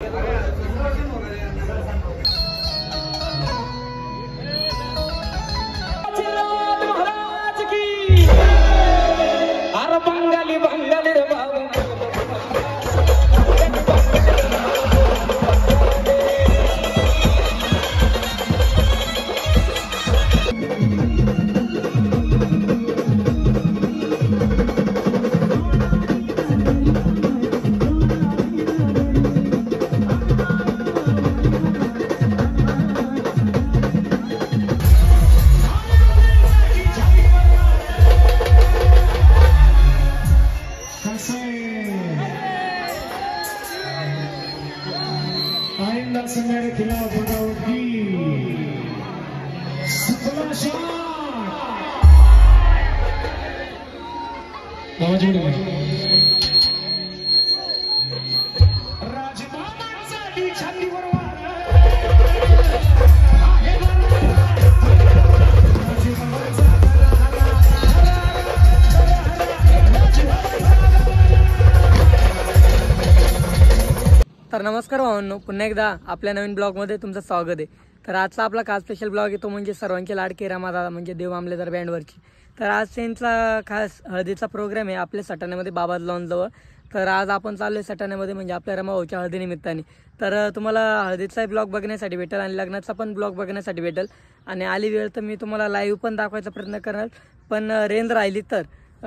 तर नमस्कार भावांनो, पुन्हा एकदा आपल्या नवीन ब्लॉगमध्ये तुमचं स्वागत आहे। तर आजचा आपला खास स्पेशल ब्लॉग येतो म्हणजे सर्वांचे लाडके रमादादा म्हणजे देव आमलेदार बँडवरची। तर आज त्यांचा खास हळदीचा प्रोग्राम आहे आपल्या सटाण्यामध्ये बाबाज लॉन जवळ। तर आज आपण चाललोय सटाण्यामध्ये म्हणजे आपल्या रमाभाऊच्या हळदी निमित्ताने। तर तुम्हाला हळदीचा ब्लॉग बघण्यासाठी भेटेल आणि लग्नाचा पण ब्लॉग बघण्यासाठी भेटेल आणि आली वेळ तर मी तुम्हाला लाईव्ह पण दाखवायचा प्रयत्न करणार, पण रेंज राहिली तर,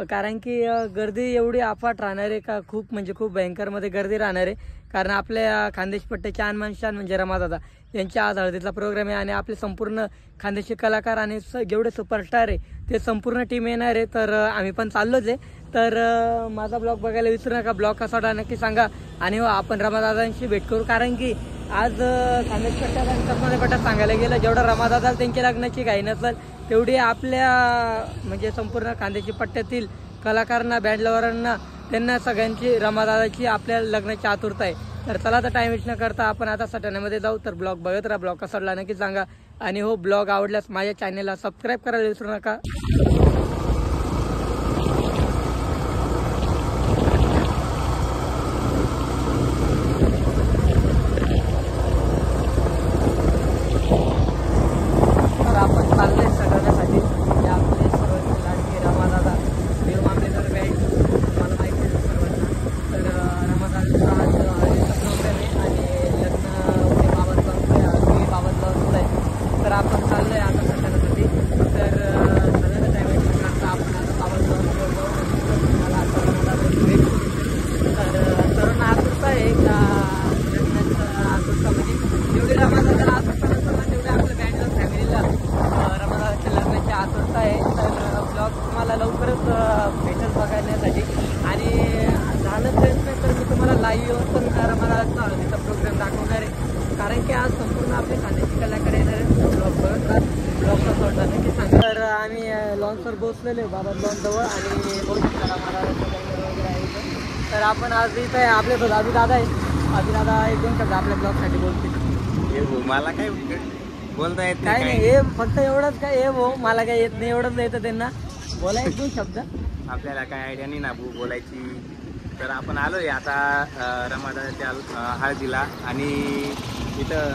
कारण की गर्दी एवढी अफाट राहणार आहे का खूप म्हणजे खूप भयंकरमध्ये गर्दी राहणार आहे। कारण आपल्या खानदेश पट्ट्याचे अनमान शान म्हणजे रमादादा यांच्या आज हळदीचा प्रोग्राम आहे आणि आपले संपूर्ण खानदेशी कलाकार आणि जेवढे सुपरस्टार आहे ते संपूर्ण टीम येणार आहे। तर आम्ही पण चाललोच आहे। तर माझा ब्लॉग बघायला विसरू नका, ब्लॉग कसा वाटला नक्की सांगा आणि हो आपण रमादादांशी भेट करू, कारण की आज खानदेश पट्ट्यात आणि कसमाले पट्ट्यात सांगायला गेलं जेवढं रमादादा त्यांच्या लग्नाची घाई नसेल तेवढी आपल्या म्हणजे संपूर्ण खानदेशी पट्ट्यातील कलाकारांना बँड लवरांना त्यांना सगळ्यांची रमादादाची आपल्या लग्नाची आतुरता आहे। तर चला तर टाइम वेस्ट न करता आपण आता सटाण्यामध्ये जाऊ। तर ब्लॉग बघत राहा, ब्लॉग कसा वाटला नक्की सांगा आणि हो ब्लॉग आवडल्यास माझ्या चॅनलला सबस्क्राईब करायला विसरू नका। तर आपण चाललोय सगळ्यांसाठी म्हणजे आपले सर्वांचे लाडके रमादादा देव आमलेदार बँड, मला माहिती आहे सर्वांना। तर रमादादाचा आज हळदीचा प्रोग्राम आहे आणि लग्न बाबाजला आहे। तर आपण चाललोय आता सटाण्यासाठी। तर सगळ्यांना टाइम करता आपण आता बाबाजला मला आता रमादादाची भेट करू। तर सर्वांना आतुरता आहे का लग्नाचं आतुरता म्हणजे जेवढी रमादादाला आतुरता नसतं ना तेवढी आपल्या बँडला फॅमिलीला रमादादाच्या लग्नाची आतुरता आहे। तर ब्लॉग तुम्हाला लवकरच भेटेल बघण्यासाठी आणि झालं प्रयत्न तर मी तुम्हाला लाईव्ह येऊन पण रमादादाचा हळदीचा प्रोग्राम दाखवणार आहे, कारण की आज संपूर्ण आपले खानदेशी कलाकार येणार आहेत। ब्लॉग बघत ब्लॉग कसा वाटला नक्की सांगा। तर आम्ही लॉन्सवर पोहोचलेलो आहे बाबा लॉन जवळ आणि बघू शकता रमादादाचं बँड वगैरे आहे इथं। तर आपण आज इथं आहे आपल्यासोबत अभिदादा आहे। अभिदादा एक दोन शब्द आपल्या ब्लॉगसाठी बोलतील। मला काय बोलता येत काय नाही, हे फक्त एवढंच काय हे भाऊ मला काय येत नाही एवढंच येतं त्यांना बोला एक दोन शब्द। आपल्याला काय आयडिया नाही ना बोलायची। तर आपण आलोय आता रमादादाच्या हळदीला आणि इथं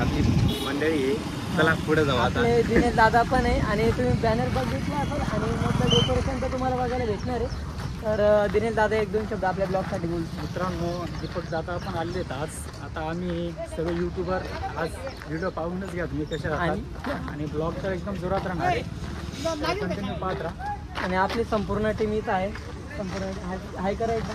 आपली मंडळी आहे। चला पुढे जाऊ आता। आपले दिनेश दादा पण आहे आणि तुम्ही बॅनर बघितला असेल आणि मोठं डेकोरेशन तर तुम्हाला बघायला भेटणार आहे। तर दिनेश दादा एक दोन शब्द आपल्या ब्लॉगसाठी बोलतो। मित्रांनो, दीपक दादा पण आले आहेत आज। आता आम्ही सगळे यूट्यूबर आज व्हिडिओ पाहूनच घ्या तुम्ही कशा राहतात आणि ब्लॉग तर एकदम जोरात राहणार आहे, कंटिन्यू पाहत राहा। आणि आपली संपूर्ण टीम इथं आहे, संपूर्ण हाय करायचं।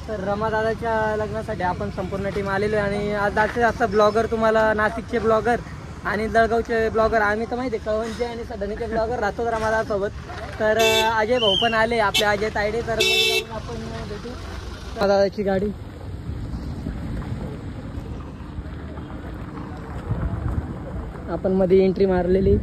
तर रमादादाच्या लग्नासाठी आपण संपूर्ण टीम आलेलो आहे आणि आज जास्तीत जास्त ब्लॉगर तुम्हाला नाशिकचे ब्लॉगर आणि जळगावचे ब्लॉगर, आम्ही तर माहिती आहे कळवणचे आणि सडणीचे ब्लॉगर राहतो रमादादासोबत। तर अजय भाऊ पण आले, आपले अजय तायडे। तर आपण भेटू रमादादाची गाडी। आपण मध्ये एंट्री मारलेली।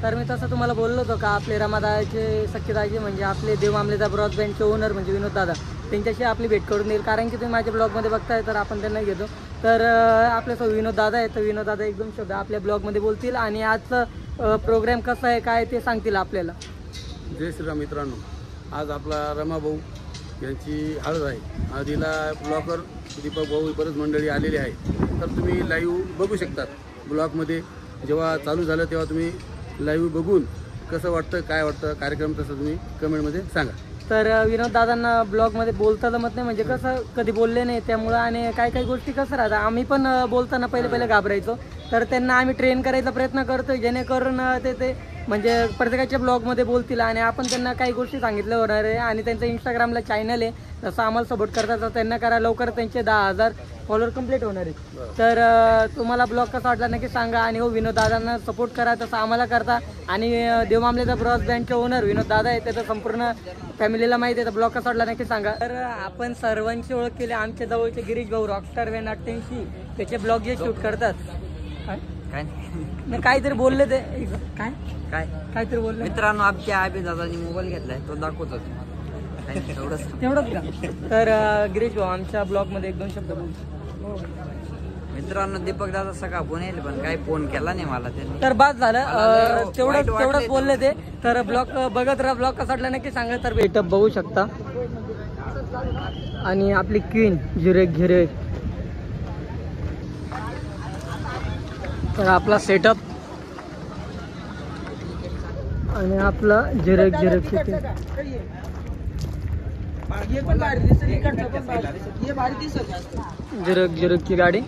तर मी तसं तुम्हाला बोललो होतो का आपले रमादादाचे सख्यदाजी म्हणजे आपले देव आमलेदार ब्रॉड बँडचे ओनर म्हणजे विनोद दादा, त्यांच्याशी आपली भेट करून देईल, कारण की तुम्ही माझ्या ब्लॉगमध्ये बघताय तर आपण त्यांना घेतो। तर आपल्यासोबत विनोद दादा आहे, तर विनोद दादा एक दोन शब्द आपल्या ब्लॉगमध्ये बोलतील आणि आजचं प्रोग्राम कसं आहे काय ते सांगतील आपल्याला। जय श्रीराम मित्रांनो, आज आपला रमाभाऊ यांची हळद आहे. हळदीला ब्लॉगर दीपक भाऊ बरेच मंडळी आलेली आहे. तर तुम्ही लाईव्ह बघू शकतात. ब्लॉगमध्ये जेव्हा चालू झालं तेव्हा तुम्ही लाईव्ह बघून कसं वाटतं, काय वाटतं कार्यक्रम, तसं तुम्ही कमेंटमध्ये सांगा. तर विनोद दादांना ब्लॉगमध्ये बोलता जमत नाही, म्हणजे कसं कधी बोलले नाही त्यामुळं, आणि काही काही गोष्टी कसं राहतात, आम्ही पण बोलताना पहिले घाबरायचो. तर त्यांना आम्ही ट्रेन करायचा प्रयत्न करतो जेणेकरून ते म्हणजे प्रत्येकाच्या ब्लॉगमध्ये बोलतील आणि आपण त्यांना काही गोष्टी सांगितल्या होणार आहे. आणि त्यांचं इंस्टाग्रामला चॅनल आहे, जसं आम्हाला सपोर्ट करतात तर त्यांना करा. लवकर त्यांचे 10,000 फॉलोअर कंप्लीट होणार आहे. तर तुम्हाला ब्लॉग कसा वाटला नक्की सांगा. आणि हो, विनोद दादांना सपोर्ट करा तसं आम्हाला करता. आणि देवमामलेचा ब्रॉडबँडचे ओनर विनोद दादा आहे, त्याचं संपूर्ण फॅमिलीला माहिती आहे. तर ब्लॉग कसा वाटला नक्की सांगा. तर आपण सर्वांची ओळख केली. आमच्या जवळचे गिरीश भाऊ रॉकस्टार वॅन 88 त्याचे ब्लॉग जे शूट करतात. काहीतरी बोलले ते काय काय काहीतरी बोलले. मित्रांनो, आमच्या आबी दादानी मोबाईल घेतलाय, तो दाखवतो तेवढंच का. तर गिरीश भाऊ आमच्या ब्लॉग मध्ये 1-2 शब्द बोल. मित्रांनो, दीपक दादा सकाळ फोन येईल पण काही फोन केला नाही मला त्यांनी. तर बाद झालं, तेवढंच बोलले ते. तर ब्लॉग बघत राहा. ब्लॉग कसा वाटला नक्की सांगा. तर भेटअप बघू शकता. आणि आपली क्वीन झिरेक तर आपला सेटअप आणि आपला झिरेक झिरेकची गाडी.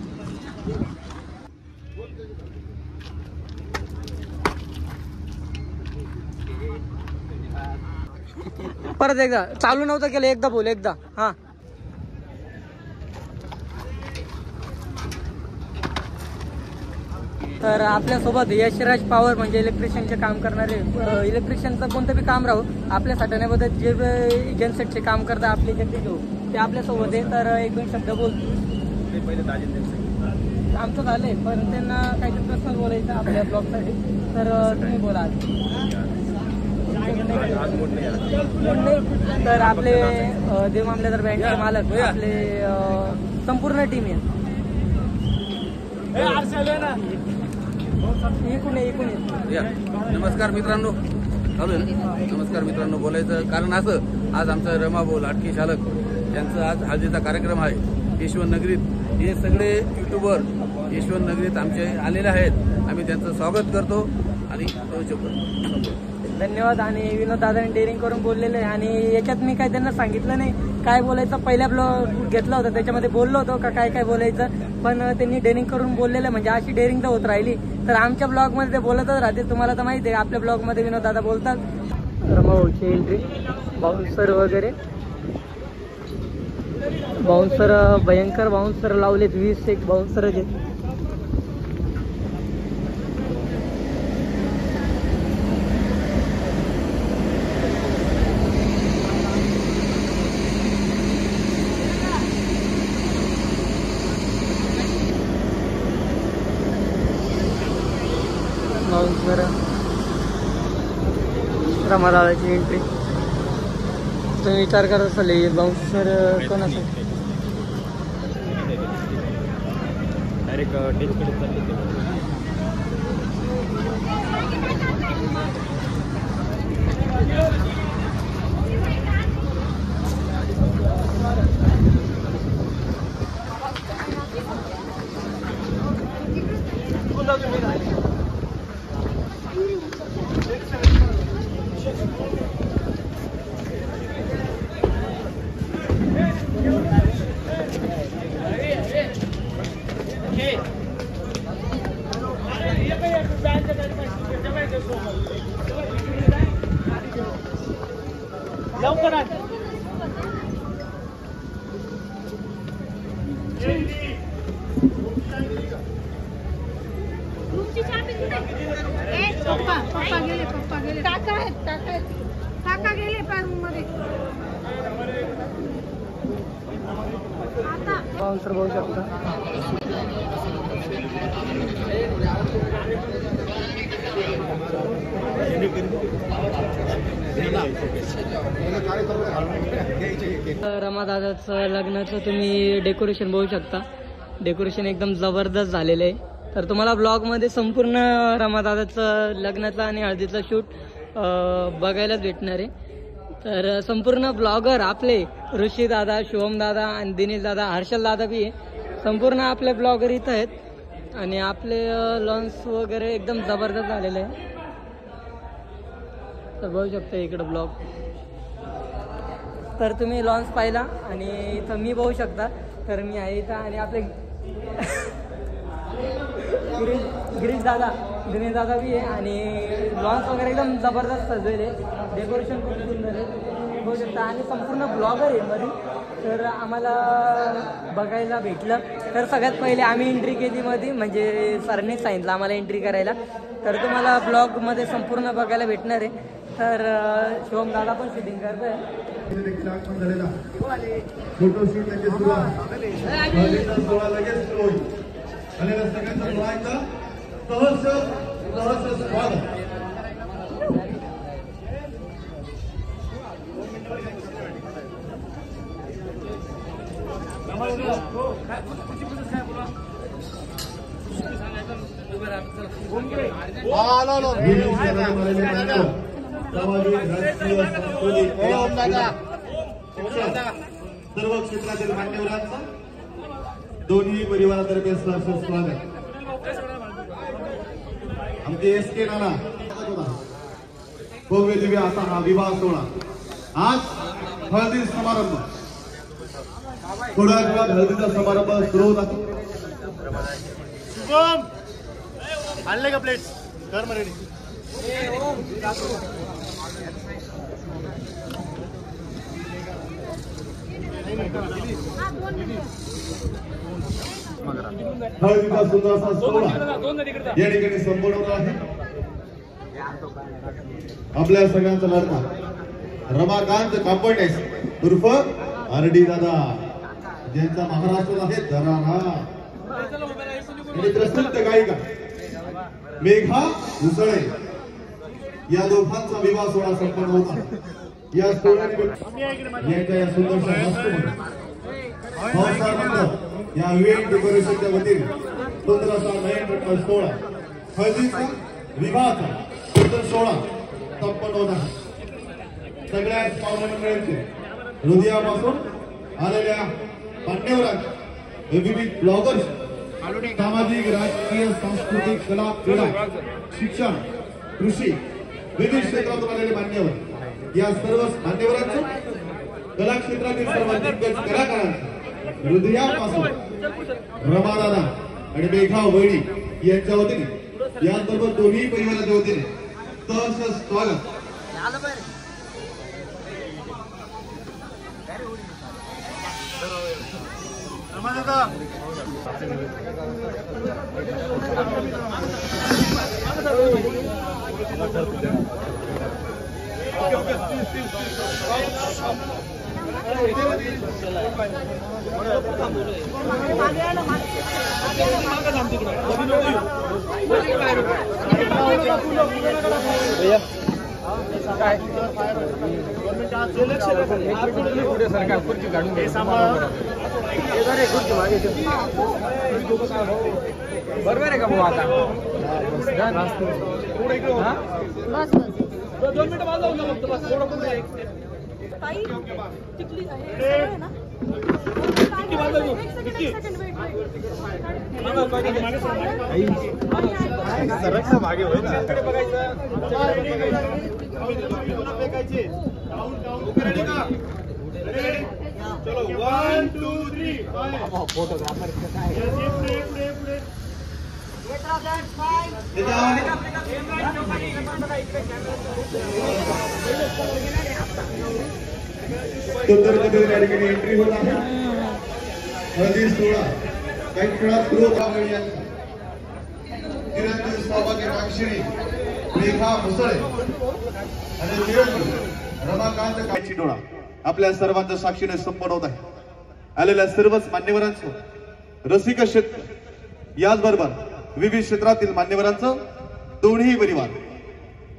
परत एकदा चालू नव्हतं केलं, एकदा बोल एकदा. हा, तर आपल्यासोबत यशराज पॉवर म्हणजे इलेक्ट्रिशियनचे काम करणारे, इलेक्ट्रिशियनचं कोणतं बी काम राहू आपल्या साठवण्याबद्दल जे जनसेटचे काम करतात आपले जगदीश भाऊ ते आपल्यासोबत आहे. तर 1-2 शब्द बोल. आमचं झालंय पण त्यांना काहीतरी प्रश्न बोलायचं आपल्या ब्लॉगसाठी. तर तुम्ही बोला. तर आपले देवमामलेदार बँकेचे मालक आपले संपूर्ण टीम आहे. नमस्कार मित्रांनो, नमस्कार मित्रांनो. बोलायचं कारण असं, आज आमचा रमाभाऊ लाटकी चालक यांचं आज हळदीचा कार्यक्रम आहे यशवंतनगरीत. हे सगळे युट्यूबर यशवंतनगरीत आमचे आलेले आहेत. आम्ही त्यांचं स्वागत करतो आणि धन्यवाद. आणि विनोद दादांनी डेअरिंग करून बोललेले आहे. आणि याच्यात मी काय त्यांना सांगितलं नाही काय बोलायचं. पहिल्या ब्लॉग घेतला होता त्याच्यामध्ये बोललो होतो का काय बोलायचं, पण त्यांनी डेअरिंग करून बोललेलं. म्हणजे अशी डेअरिंग तर होत राहिली तर आमच्या ब्लॉगमध्ये ते बोलतच राहते. तुम्हाला तर माहिती आहे आपल्या ब्लॉगमध्ये विनोद दादा बोलतात. रमाभाऊची एंट्री, बाउन्सर वगैरे, बाउन्सर भयंकर बाउन्सर लावलेत. 20 बाउन्सर आहेत. बाउन्सर रमादादाची एंट्री. तुम्ही विचार करत असाल बाउन्सर कोणासाठी. काका गेले मध्ये बाउन्सर बघू शकता. रमादादाचं लग्नाचं तुम्ही डेकोरेशन बघू शकता. डेकोरेशन एकदम जबरदस्त झालेलं आहे. तर तुम्हाला ब्लॉगमध्ये संपूर्ण रमादादाचं लग्नाचं आणि हळदीचं शूट बघायलाच भेटणार आहे. तर संपूर्ण ब्लॉगर आपले ऋषी दादा, शुभम दादा आणि दिनेश दादा, हर्षल दादा बी आहे. संपूर्ण आपले ब्लॉगर इथं आहेत आणि आपले लॉन्च वगैरे एकदम जबरदस्त झालेले आहे. तर बघू शकता इकडं ब्लॉग. तर तुम्ही लॉन्च पाहिला आणि इथं मी बघू शकता. तर मी आहे इथं आणि आपले गिरीश दादा, दिनेश दादा बी आहे आणि लॉन्च वगैरे एकदम जबरदस्त सजवेले, डेकोरेशन खूप सुंदर आहे बघू शकता. आणि संपूर्ण ब्लॉगर आहे मध्ये. तर आम्हाला बघायला भेटलं. तर सगळ्यात पहिले आम्ही एंट्री केली मध्ये, म्हणजे सरनेच सांगितलं आम्हाला एंट्री करायला. तर तुम्हाला ब्लॉगमध्ये संपूर्ण बघायला भेटणार आहे. तर शिवम दादा पण शूटिंग करतोय. फोटोशूट लगेच सुरू आहे. सोहळा लगेच सुरू होईल. आलेल्या सगळ्यांचं बोलायचं सहर्ष स्वागत. सामाजिक, राजकीय, सांस्कृतिक, सर्व क्षेत्रातील मान्यवरांचं दोन्ही परिवारातर्फे सहर्ष स्वागत. आमचे SK नाना भव्य दिव्य असा हा विवाह सोहळा. आज हळदी समारंभ, थोड्या वेळात हळदीचा समारंभ सुरू होत आहे. शुभम आणले का प्लेट्स कर मग रेडी. हळदीचा सुंदर असा सोहळा या ठिकाणी संपन्न होत आहे. आपल्या सगळ्यांचा लढता रमाकांत कापडनेस उर्फ RD दादा, ज्यांचा महाराष्ट्रात आहे दरारा. आणि प्रसिद्ध गायिका मेघा मुसळे या दोघांचा विवाह सोहळा संपन्न होता. या सोहळ्याने यांच्या या सुंदरशा या इव्हेंट डेकोरेशनच्या वतीने सुंदर असा नयन सोहळा, हळदीचा विवाहाचा सुंदर सोहळा संपन्न होत आहे. सगळ्या पाहुणे मंडळींचे हृदयापासून आलेल्या मान्यवरांचे, विविध ब्लॉगर्स, सामाजिक, राजकीय, सांस्कृतिक, कला, क्रीडा, शिक्षण, कृषी, विविध क्षेत्रातून आलेले मान्यवर, या सर्व मान्यवरांचं, कला क्षेत्रातील सर्व दिग्गज कलाकारांचं हृदयापासून रमादादा आणि मेघा वहिनी यांच्या वतीने, याचबरोबर दोन्ही परिवाराच्या वतीने सहर्ष स्वागत. बरोबर आहे का भाऊ? आता दोन मिनिटं माझा होता फक्त, बस थोडं पण मागे होईल चलो 1 2 3 फोटोग्राफर या ठिकाणी एंट्री होत आहे. हळदी सोहळा काही खेळात सुरू होता. निरंजन सौभाग्य मागशिणी मेघा मुसळे आणि निरंजन रमाकांत कायची डोळा आपल्या सर्वांच्या साक्षीने संपन्न होत आहे. आलेल्या सर्वच मान्यवरांचं, रसिक क्षेत्र, याचबरोबर विविध क्षेत्रातील मान्यवरांचं दोन्ही परिवार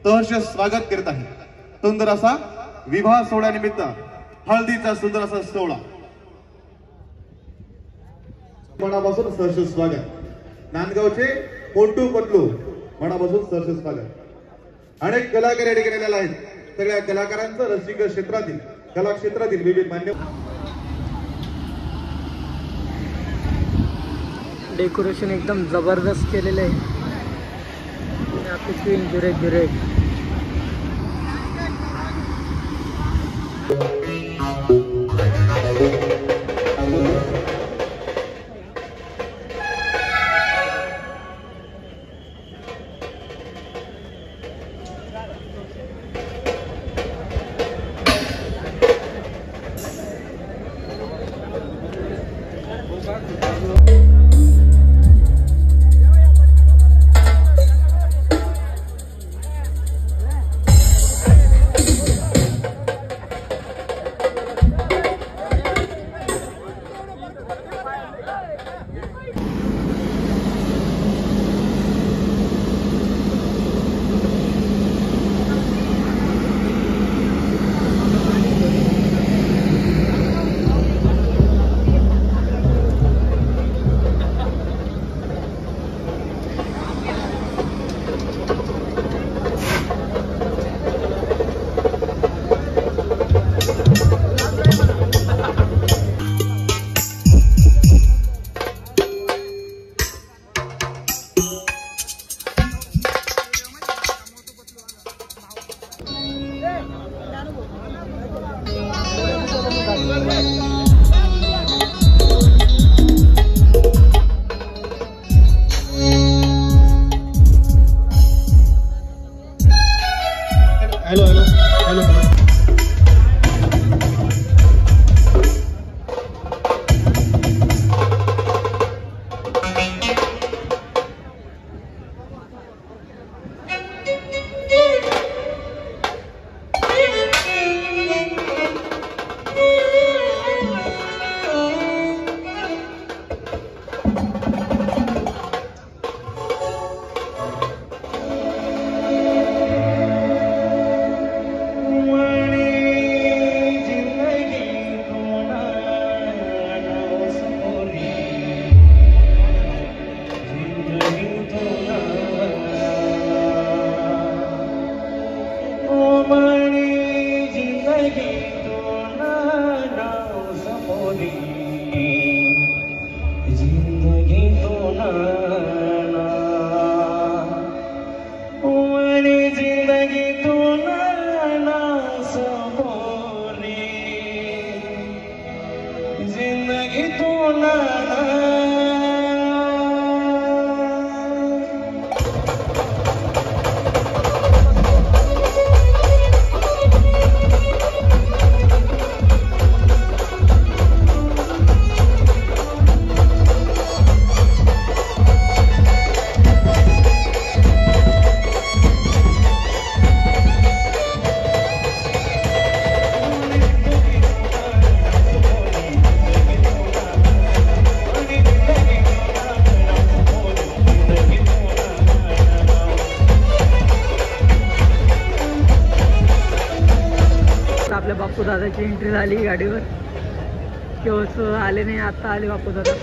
सहर्ष स्वागत करत आहे. सुंदर असा विवाह सोहळ्यानिमित्त हळदीचा सुंदर असा सोहळा, मनापासून सहर्ष स्वागत. नांदगावचे मोटू पटलू मनापासून सहर्ष स्वागत. अनेक कलाकार या ठिकाणी आलेले आहेत. सगळ्या कलाकारांचं रसिक क्षेत्रातील कला क्षेत्रातील विविध मान्य डेकोरेशन एकदम जबरदस्त केलेलं आहे. आपली क्वीन जुरेट आपल्या बापू दादाची एंट्री झाली गाडीवर. केव्हाच आले नाही, आता आले बापू दादा.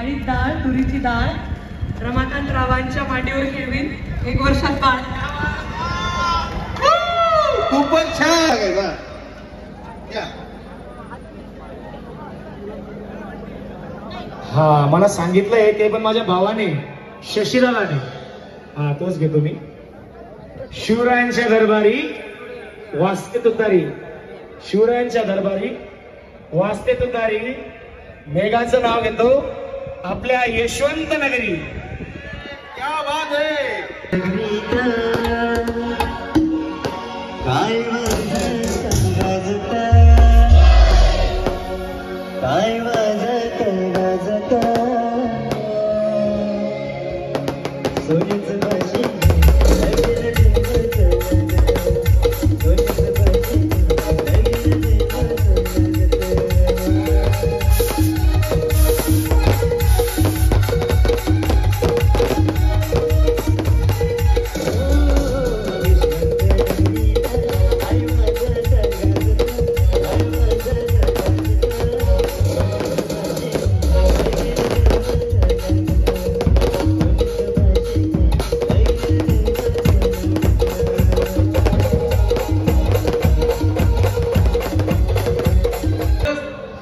उडीद डाळ, तुरीची डाळ, रमाकांत रावांच्या मांडीवर खेळवीन 1 वर्षात बाळ. खूपच छान लागायचा. या. हा मला सांगितलंय ते पण माझ्या भावाने शशिलालाने. हा तोच घेतो मी. शिवरायांच्या दरबारी वाजते तुतारी, शिवरायांच्या दरबारी वाजते तुतारी. मेघाचं नाव घेतो आपल्या यशवंत नगरी. क्या बात है. काय वाजत काय वाजत वाजत सोन्याचं भाषे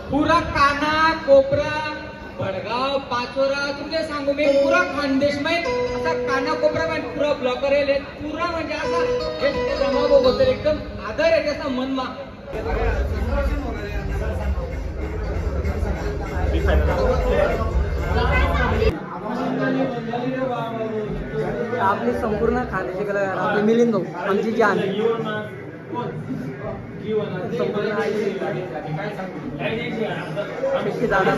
पुरा काना कोपरा भडगाव पाचोरा तुमचे सांगू मी पुरा खानदेश माहित असा काना कोपरा माहित पुरा ब्लॉकर आहे पुरा म्हणजे असा रमाभाऊ होतं एकदम आदर आहे त्याचा मनमा. आपली संपूर्ण खाण्याची कलाकार आपली मिलिंद भाऊ आमची जान दादा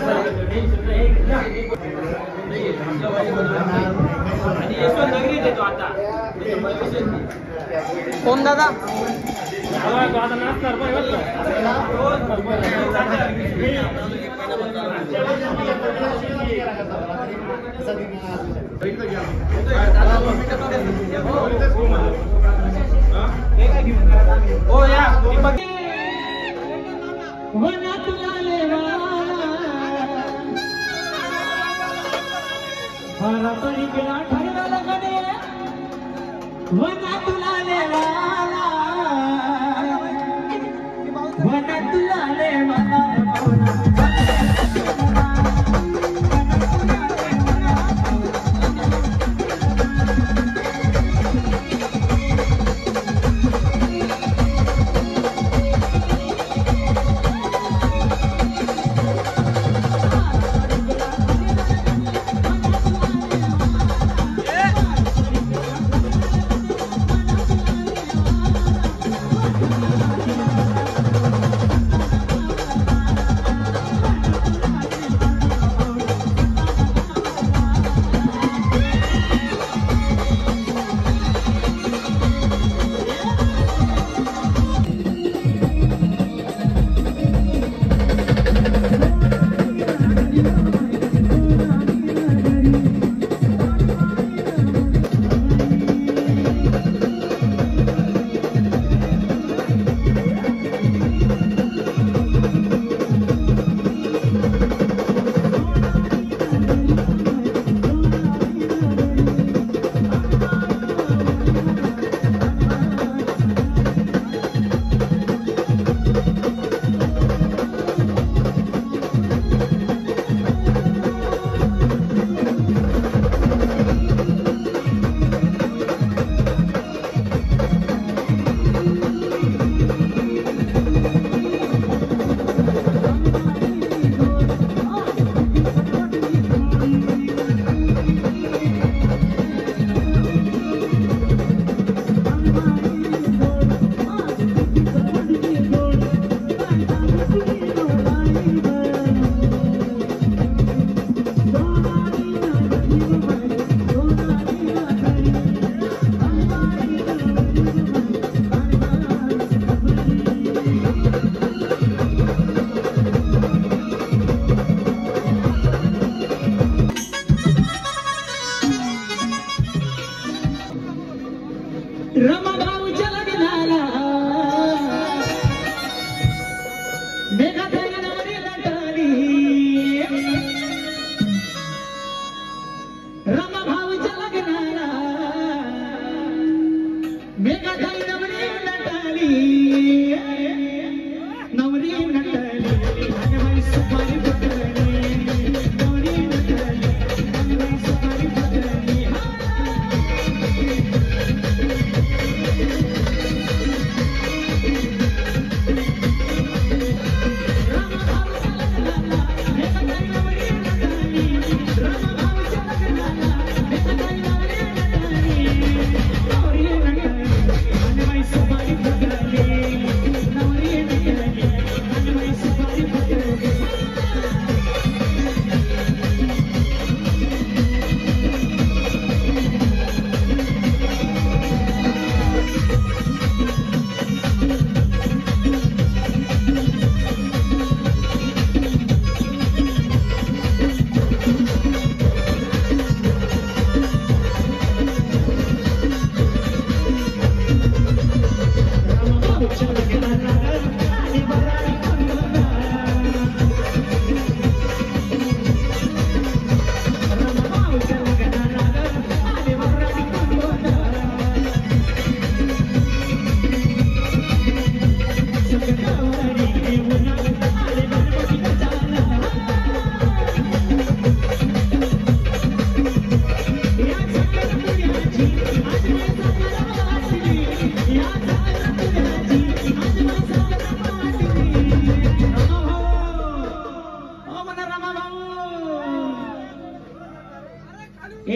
कोण दादा हो या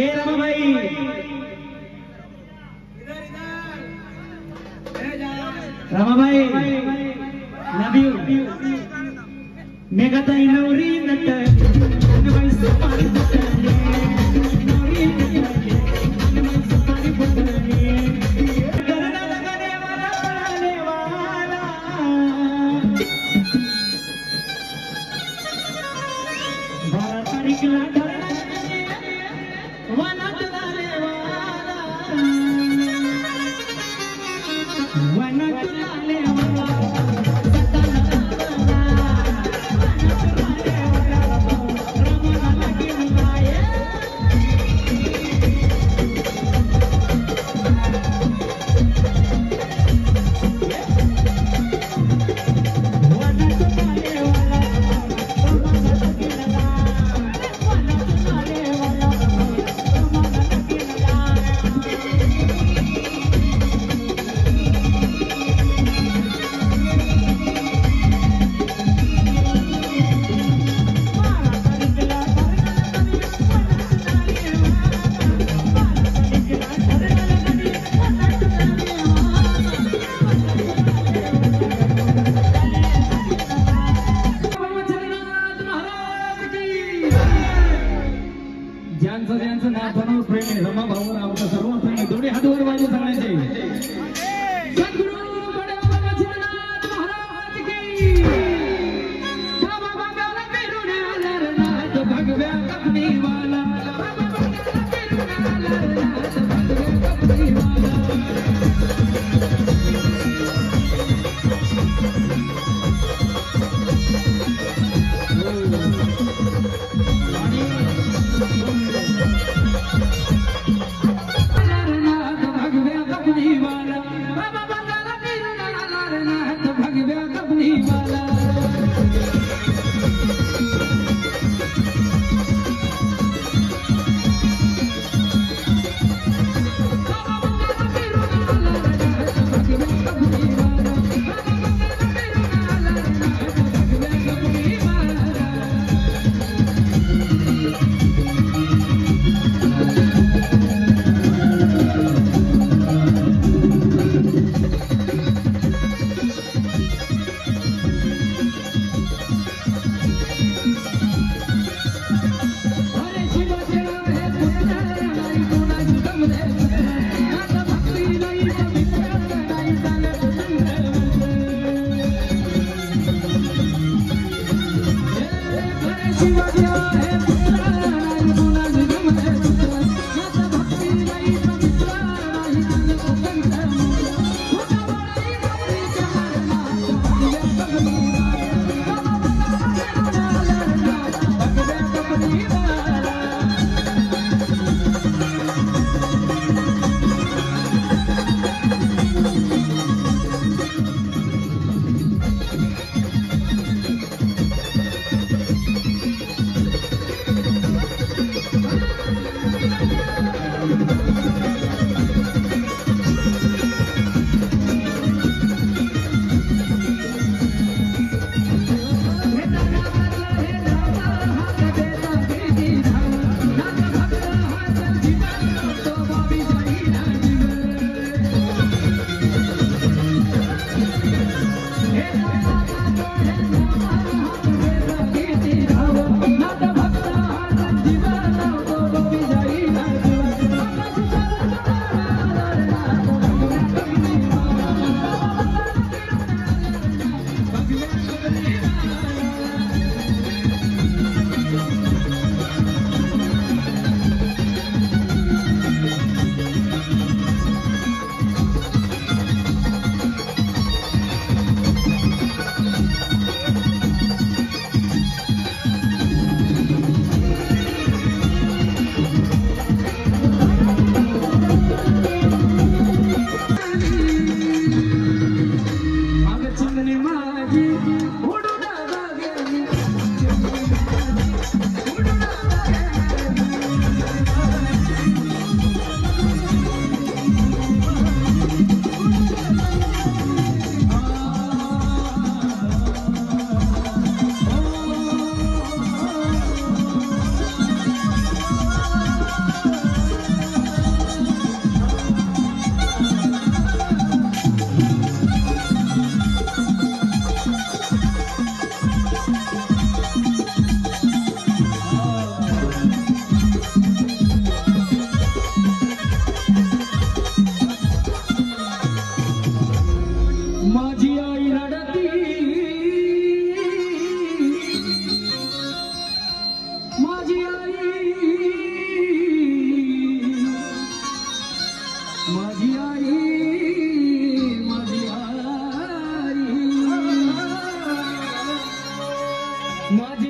ए रमाबाई रमाबाई लव यू मेघाताई नवरी नट नवरी सुपारी फुटली नवरी नटली नवरी सुपारी फुटली करना लगाने वाला बारा तारीखला वनात लाले वाला वनात लाले वाला ज्यांचं नाव बनवून प्रेम आहे रमा भाऊ आमचं सर्व प्रेम आहे दोन्ही हात वर वाजवून सांगायचे सद्गुरु बडे बाबा चिरनाथ महाराज की बाबा बाबाला फिरून आला नाथ भगव्या कपनी वाला बाबा बाबाला फिरून आला नाथ भगव्या कपनी वाला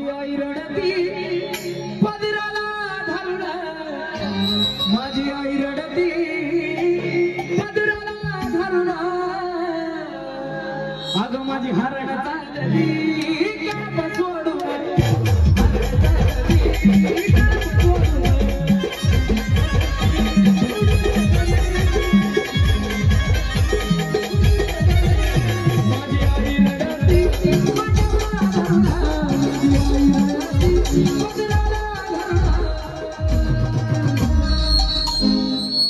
माझी आई रडती पदराला धरून, माझी आई रडती पदराला धरून, अगं माझी हरण चालली काप सोडून,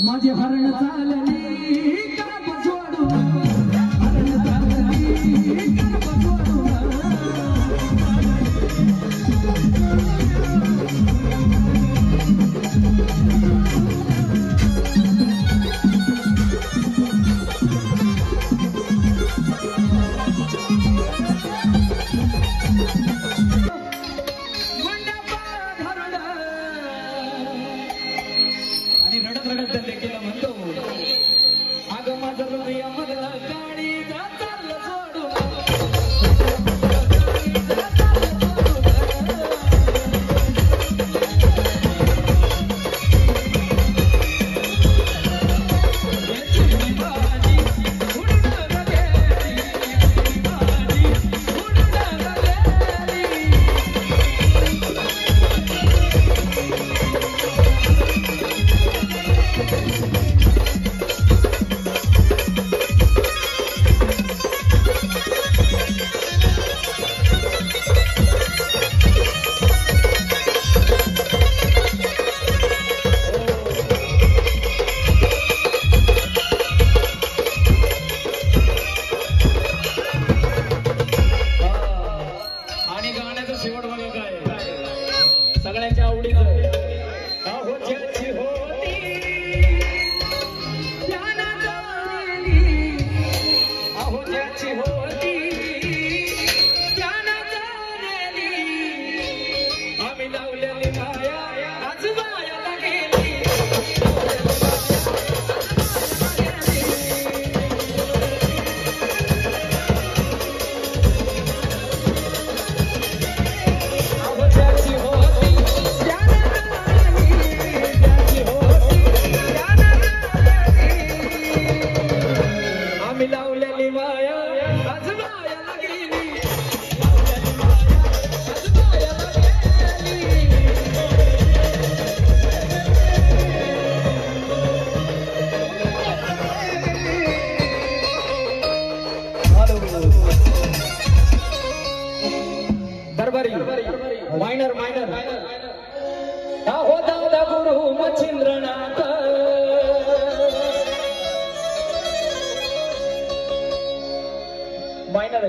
माझी हरण चालली काप सोडून, हरण चालली काप सोडून, आणि रडत रडत लेकीला म्हणतो, अगं माझं हृदय मधला गाडीचा चाललं सोडून, आणि गाण्याचं शेवट बघा काय सगळ्यांच्या आवडीचं, अहो ज्याची होती त्यानं जाणली, अहो ज्याची होती त्यानं जाणली, आम्ही लावलेली माया आज मायाला गेली, अहो ज्याची होती त्यानं जाणली, ज्याची होती त्यानं जाणली, आम्ही लावलेली माया आज मायाला गेली, लावलेली माया आज मायाला गेली. दरबारी मायनर मायनर हो दादा गुरु मच्छिंद्रनाथ, मायनर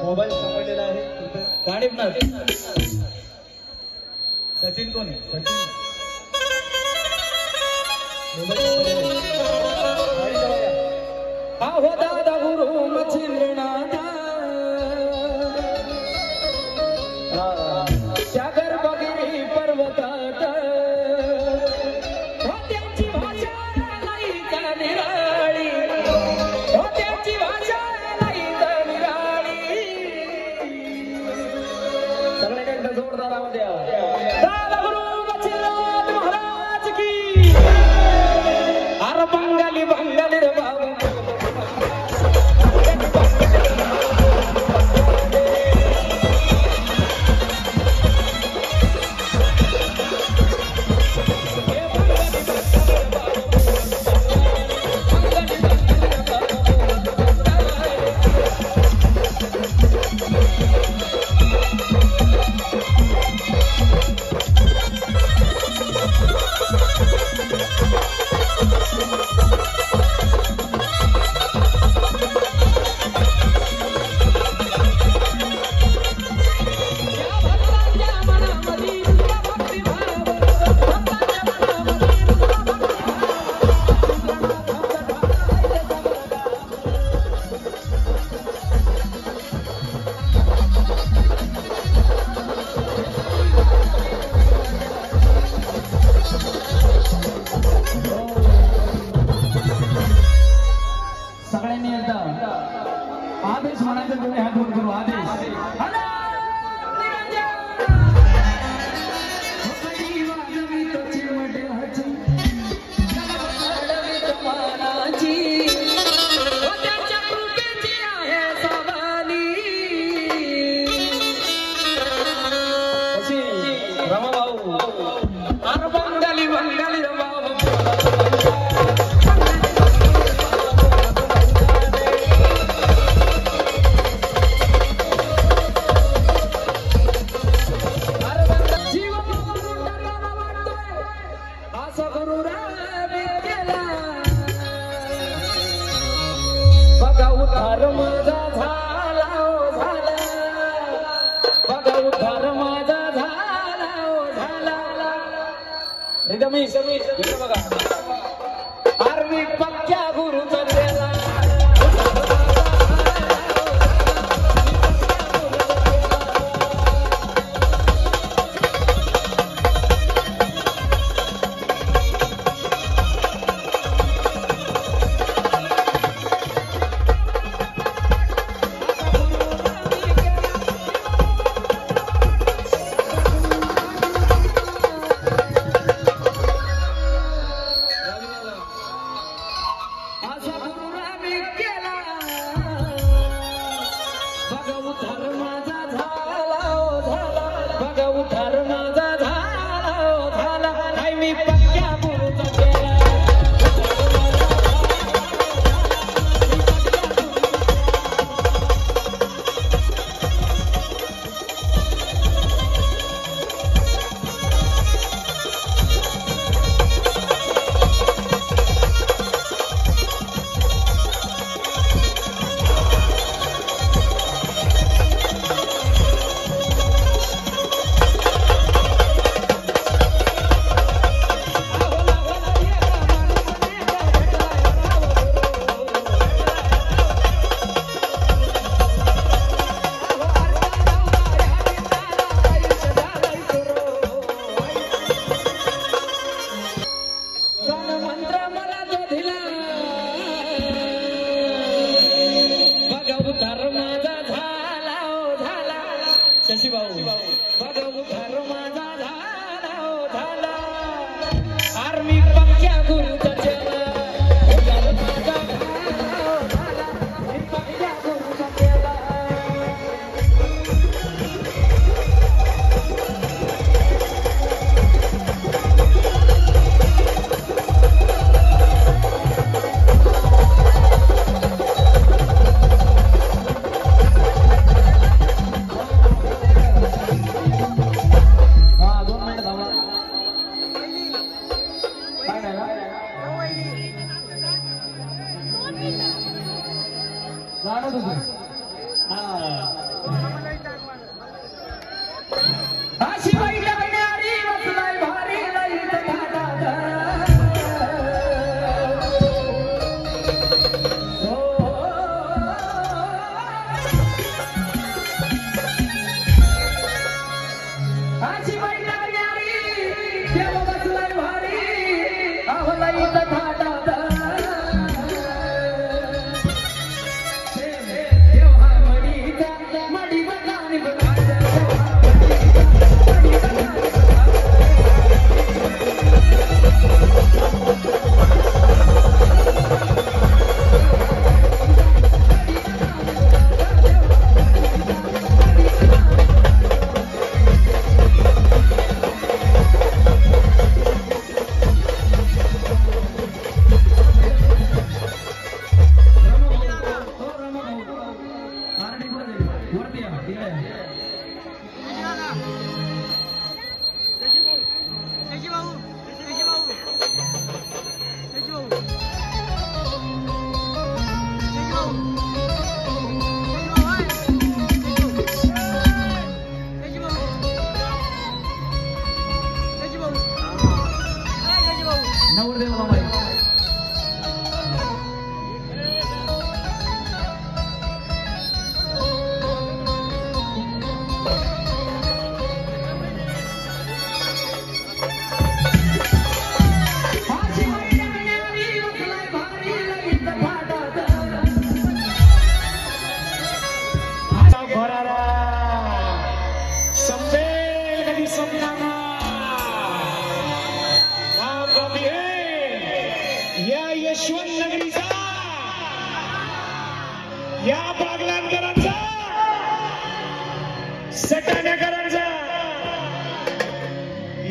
मोबाईल सापडलेला आहे गाणीपनाथ. सचिन कोण आहे? सचिन हो दादा गुरु मच्छिंद्रनाथ, त्या गर्भगिरी पर्वतात, हो त्यांची भाषा नाही का निराळी, हो त्यांची भाषा नाही का निराळी. सगळ्यांना एकदा जोरदार आवाज द्या. दादा गुरु मच्छिंद्रनाथ महाराज की. अरे बंगाली बंगाली रे बाबा, एकदम इकडे बघा. आरवी पक्क्या गुरुचा चेला.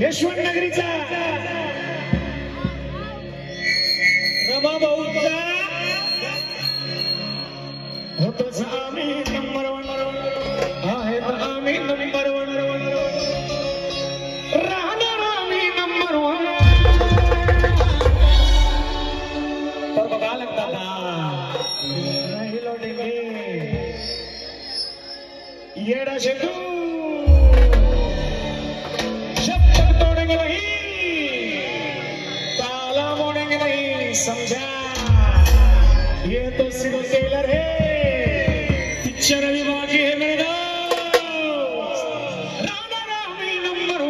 यशवंतनगरीचा रमाभाऊचा होतोच आम्ही नंबर 1 आहेत आम्ही नंबर 1 राहणार आम्ही नंबर 1 पर बघा लगता नहीं लौटेंगे येड़ा शेतू जब तक तोड़ेंगे नहीं समझा ये तो सिर्फ टेलर है, पिक्चर अभी बाकी है मेरे दोस्त। राधा रामी नंबर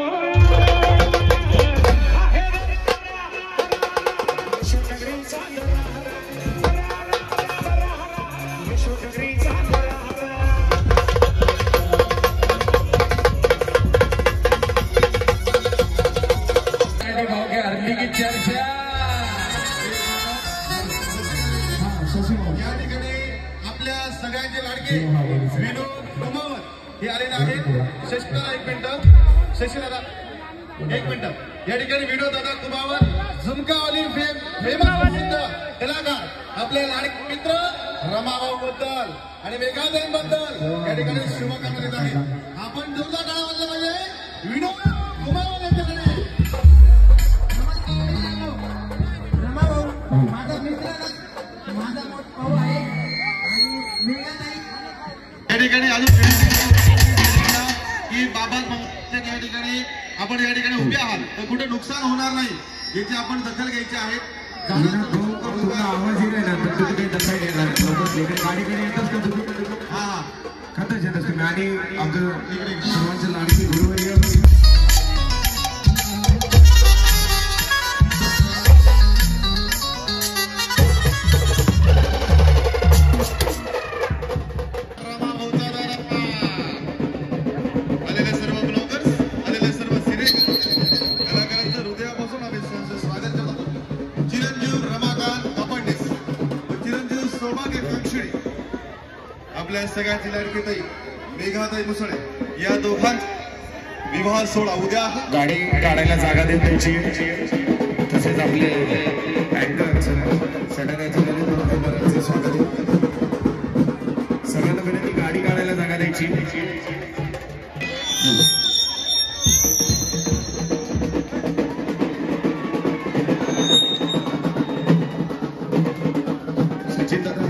1 की चर्चा या ठिकाणी आपल्या सगळ्यांचे लाडके विनोद कुमावत हे आलेले आहेत. शशिदादा 1 मिनिट, शशिदादा 1 मिनिट. या ठिकाणी विनोद दादा कुमावत झुमकावाली फेमस कलाकार आपले लाडके मित्र रमाभाऊ बद्दल आणि मेघाताई बद्दल या ठिकाणी शुभकामना देत आहेत. आपण जोरदार टाळ्या वाजल्या पाहिजे विनोद कुमावत यांच्याकडे. माझा मित्र माझा भाऊ आहे आणि मेघाताई या ठिकाणी अजून की बाबा या ठिकाणी आपण या ठिकाणी उभे आहात तर कुठे नुकसान होणार नाही याची आपण दखल घ्यायची आहे. आवाज येईल ना तर तुम्ही काही दखल घेणार गाडीकडे येतच का तुम्ही? हा खातच येतच तुम्ही आणि आमचं सर्वांच्या लाडकी गुरुवर आपल्या सगळ्यांची लाडकी ताई मेघाताई मुसळे या दोघांचा विवाह सोहळा उद्या गाडी काढायला जागा देत त्यांची. तसेच आपले अँकर सगळ्यांचं स्वागत आहे. सगळ्यांना विनंती गाडी काढायला जागा द्यायची. सचिन दादा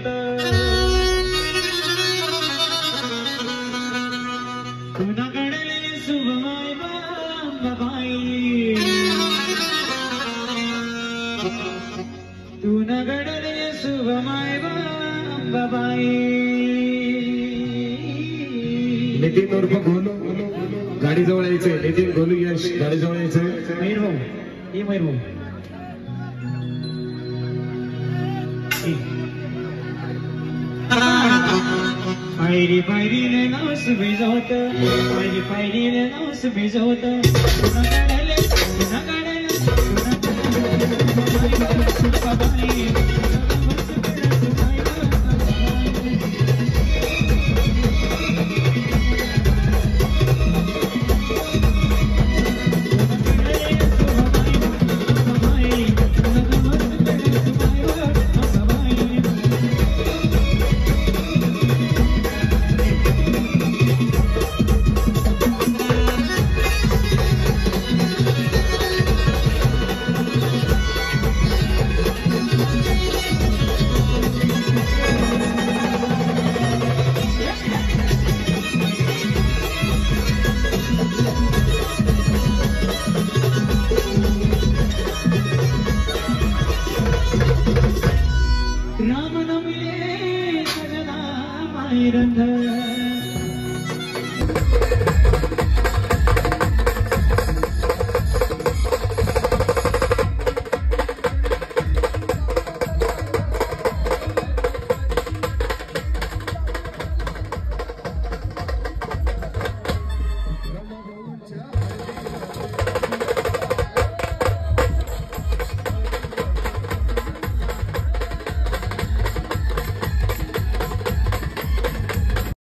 होत तुना कडले शुभमाय बाबाई तुना कडले शुभमाय बाबाई नितीन उर्फ गोलू गाडी जवळ यायचंय. नितीन गोलू यश गाडी जवळ यायचंय. मयूर भाऊ ये मयूर भाऊ पायरी पायरीने नास भिजवत पायरी पायरीने नास भिजवत तुना काढले तुना काढले तुना काढले राम नमिले सजना माई रंध